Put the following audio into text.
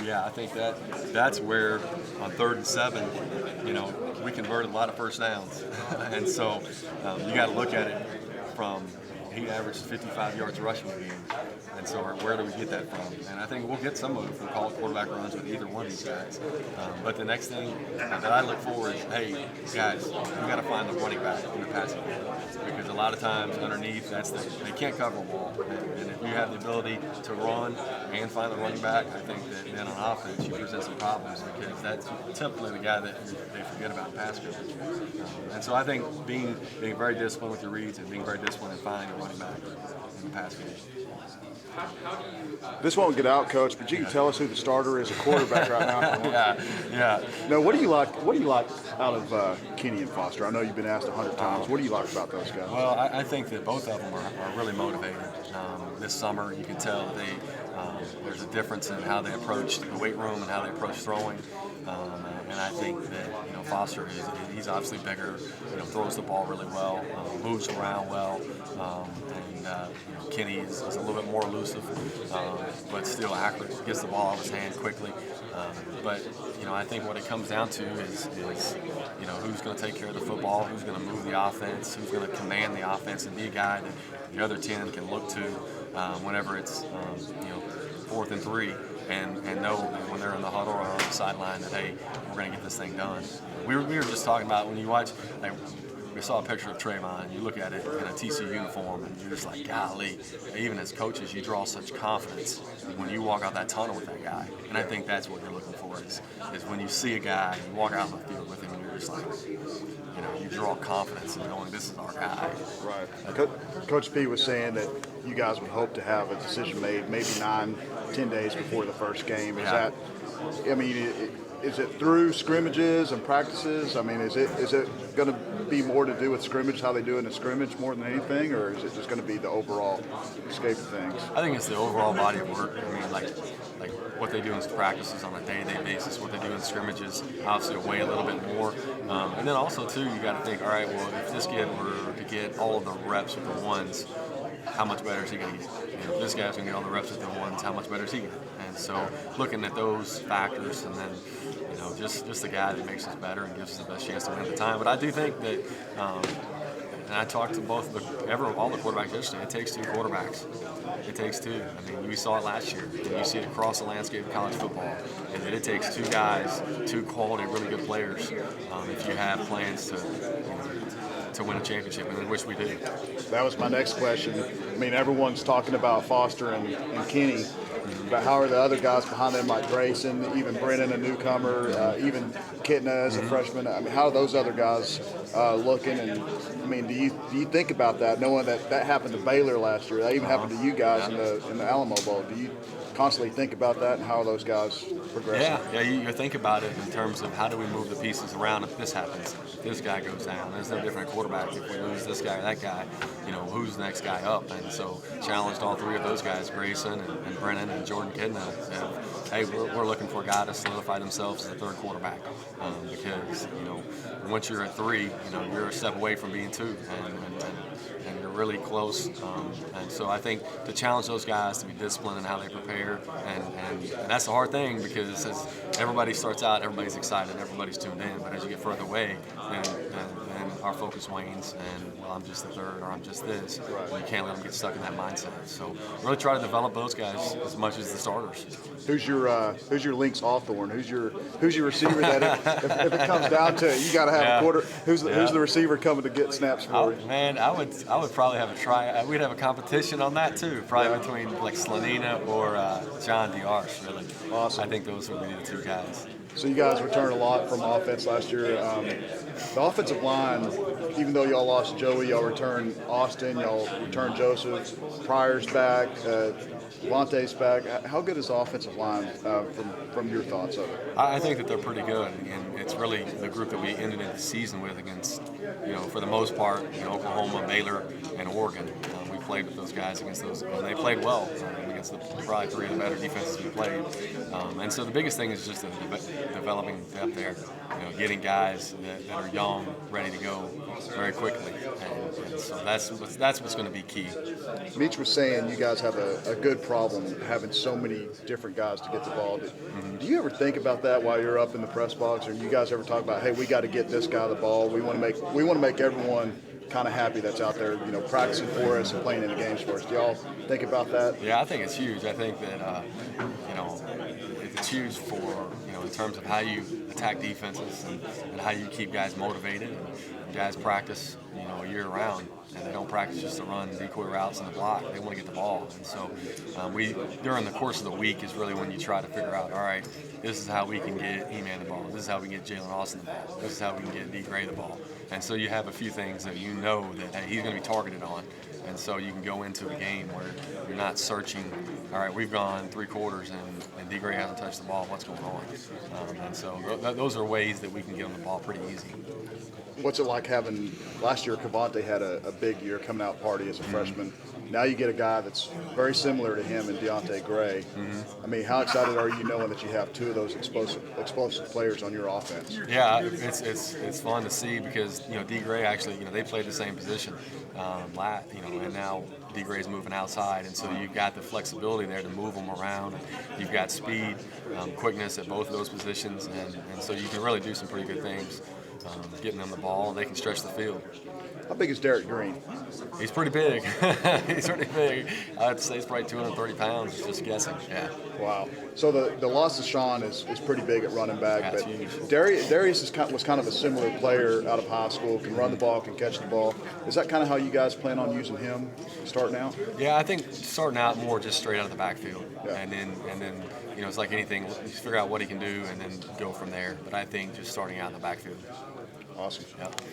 Yeah, I think that's where on 3rd and 7, we converted a lot of first downs, and so you got to look at it from he averages 55 yards rushing a game, and so where do we get that from? And I think we'll get some of it from called quarterback runs with either one of these guys. But the next thing that I look for is, hey, guys, we got to find the running back in the passing game, because a lot of times underneath they can't cover them all, and if you have the ability to run and find the running back, I think that then on offense you present some problems, because that's typically the guy that they forget about in pass coverage. And so I think being very disciplined with your reads and being very disciplined in finding a running back in the pass game. This won't get out, Coach, but you can tell us who the starter is at quarterback right now. Yeah. No, what do you like out of Kenny and Foster? I know you've been asked 100 times. What do you like about those guys? Well, I think that both of them are really motivated. This summer, you can tell that there's a difference in how they approach the weight room and how they approach throwing. And I think that Foster he's obviously bigger, throws the ball really well, moves around well, and Kenny is a little bit more elusive, but still accurate, gets the ball out of his hand quickly. But I think what it comes down to is who's going to take care of the football, who's going to move the offense, who's going to command the offense, and be a guy that the other 10 can look to whenever it's 4th and 3. And know when they're in the huddle or on the sideline that, hey, we're going to get this thing done. We were just talking about when you watch, we saw a picture of Trayvon, and you look at it in a TCU uniform, and you're just like, golly, even as coaches, you draw such confidence when you walk out that tunnel with that guy. And I think that's what you're looking for is when you see a guy, you walk out on the field with him, and you're just like, you draw confidence in knowing this is our guy. Right. Coach P was saying that you guys would hope to have a decision made maybe 9-10 days before the first game. Is it through scrimmages and practices? Is it going to be more to do with scrimmage, how they do it in scrimmage more than anything, or is it just going to be the overall scope of things? I think it's the overall body of work. Like what they do in practices on a day-to-day basis, what they do in scrimmages, obviously weigh a little bit more. And then also, too, you got to think, all right, well, if this kid were to get all of the reps with the ones, how much better is he going to get? If this guy's going to get all the reps with the ones, how much better is he going to get? And so looking at those factors, and then just the guy that makes us better and gives us the best chance to win at the time. But I do think that, and I talked to all the quarterbacks yesterday, it takes 2 quarterbacks. It takes 2. We saw it last year, and you see it across the landscape of college football. And that it takes 2 guys, 2 quality, really good players, if you have plans to win a championship, and which we do. That was my next question. Everyone's talking about Foster and Kenny, but how are the other guys behind them, like Grayson, even Brennan, a newcomer, even Kitna as a freshman? How are those other guys looking? And do you think about that, knowing that happened to Baylor last year? That even happened to you guys in the Alamo Bowl. Do you constantly think about that and how are those guys progressing? Yeah, you think about it in terms of how do we move the pieces around if this happens, if this guy goes down. There's no different quarterback if we lose this guy or that guy. Who's the next guy up? And so challenged all 3 of those guys, Grayson and Brennan and Jordan Kidna, hey, we're looking for a guy to solidify themselves as a 3rd quarterback, because once you're at 3, you're a step away from being 2, and you're really close. And so I think to challenge those guys to be disciplined in how they prepare, and that's the hard thing, because as everybody starts out, everybody's excited, everybody's tuned in, but as you get further away, then our focus wanes, and I'm just the 3rd, or I'm just this. And you can't let them get stuck in that mindset. So really try to develop those guys as much as the starters. Who's your Lynx Hawthorne? Who's your receiver that if it comes down to it, you got to have a quarter? Who's the receiver coming to get snaps for you? Man, I would probably have a try. We'd have a competition on that too, probably between like Slanina or John Diarche. Really, awesome. I think those would be the 2 guys. So you guys returned a lot from offense last year. The offensive line, even though y'all lost Joey, y'all returned Austin, y'all returned Joseph, Pryor's back, Vontae's back. How good is the offensive line from your thoughts of it? I think that they're pretty good, and it's really the group that we ended the season with against, for the most part, Oklahoma, Baylor, and Oregon. We played with those guys against those, and they played well against against probably 3 of the better defenses we played. And so the biggest thing is just developing depth there, getting guys that are young, ready to go very quickly. And so that's what's going to be key. Meach was saying you guys have a good problem having so many different guys to get the ball. Do you ever think about that while you're up in the press box, or do you guys ever talk about, hey, we got to get this guy the ball? We want to make everyone kind of happy that's out there, practicing for us and playing in the games for us. Do y'all think about that? Yeah, I think it's huge. I think that it's huge for in terms of how you attack defenses and how you keep guys motivated. And guys practice year round, and they don't practice just to run decoy routes in the block. They want to get the ball. And so we during the course of the week is really when you try to figure out, all right, this is how we can get E-Man the ball. This is how we can get Jalen Austin the ball. This is how we can get D. Gray the ball. And so you have a few things that that hey, he's going to be targeted on. And so you can go into a game where you're not searching, all right, we've gone 3 quarters and D. Gray hasn't touched the ball. What's going on? And so those are ways that we can get him the ball pretty easy. What's it like having last year? Cavante had a big year coming out party as a freshman. Now you get a guy that's very similar to him in Deontay Gray. I mean, how excited are you knowing that you have 2 of those explosive players on your offense? Yeah, it's fun to see because D. Gray actually they played the same position, and now D. Gray's moving outside, and so you've got the flexibility there to move them around. You've got speed, quickness at both of those positions, and so you can really do some pretty good things. Getting them the ball, and they can stretch the field. How big is Derek Green? He's pretty big. He's pretty big. I'd say he's probably 230 pounds, just guessing. Yeah. Wow. So the loss of Sean is pretty big at running back. That's but huge. Darius was kind of a similar player out of high school, can run the ball, can catch the ball. Is that kind of how you guys plan on using him starting out? Yeah, I think starting out more just straight out of the backfield. Yeah. And then it's like anything, you figure out what he can do and then go from there. But I think just starting out in the backfield. Awesome. Yeah.